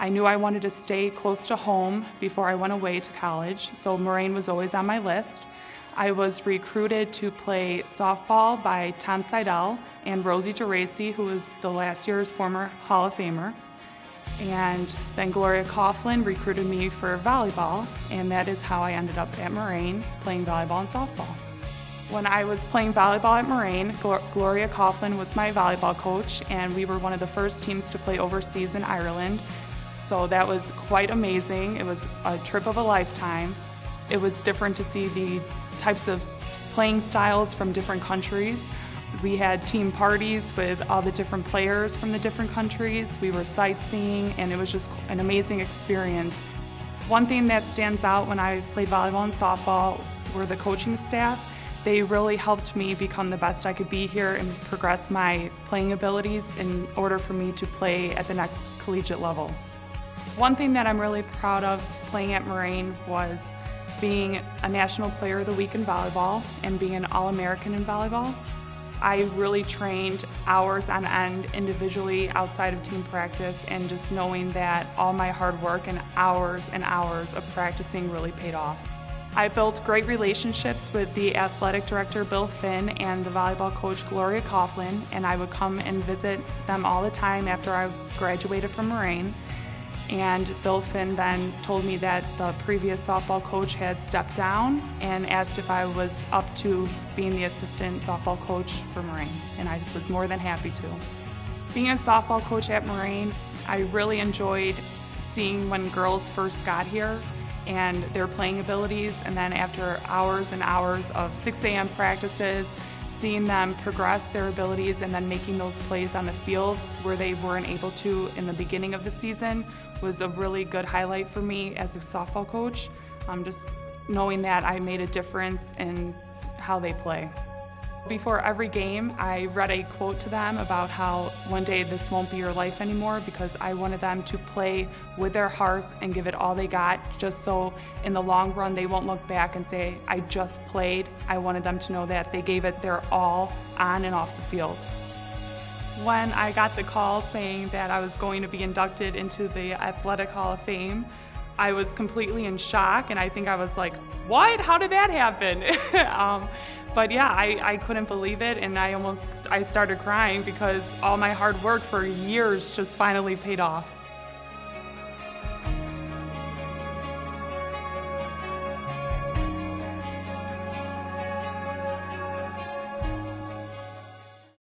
I knew I wanted to stay close to home before I went away to college, so Moraine was always on my list. I was recruited to play softball by Tom Seidel and Rosie Geraci, who was the last year's former Hall of Famer. And then Gloria Coughlin recruited me for volleyball, and that is how I ended up at Moraine playing volleyball and softball. When I was playing volleyball at Moraine, Gloria Coughlin was my volleyball coach, and we were one of the first teams to play overseas in Ireland. So that was quite amazing. It was a trip of a lifetime. It was different to see the types of playing styles from different countries. We had team parties with all the different players from the different countries. We were sightseeing, and it was just an amazing experience. One thing that stands out when I played volleyball and softball were the coaching staff. They really helped me become the best I could be here and progress my playing abilities in order for me to play at the next collegiate level. One thing that I'm really proud of playing at Moraine was being a National Player of the Week in volleyball and being an All-American in volleyball. I really trained hours on end individually outside of team practice, and just knowing that all my hard work and hours of practicing really paid off. I built great relationships with the athletic director, Bill Finn, and the volleyball coach, Gloria Coughlin, and I would come and visit them all the time after I graduated from Moraine. And Bill Finn then told me that the previous softball coach had stepped down and asked if I was up to being the assistant softball coach for Moraine, and I was more than happy to. Being a softball coach at Moraine, I really enjoyed seeing when girls first got here and their playing abilities, and then after hours and hours of 6 a.m. practices, seeing them progress their abilities and then making those plays on the field where they weren't able to in the beginning of the season was a really good highlight for me as a softball coach. Just knowing that I made a difference in how they play. Before every game, I read a quote to them about how one day this won't be your life anymore, because I wanted them to play with their hearts and give it all they got, just so in the long run they won't look back and say, I just played. I wanted them to know that they gave it their all on and off the field. When I got the call saying that I was going to be inducted into the Athletic Hall of Fame, I was completely in shock, and I think I was like, what? How did that happen? But yeah, I couldn't believe it, and I started crying because all my hard work for years just finally paid off.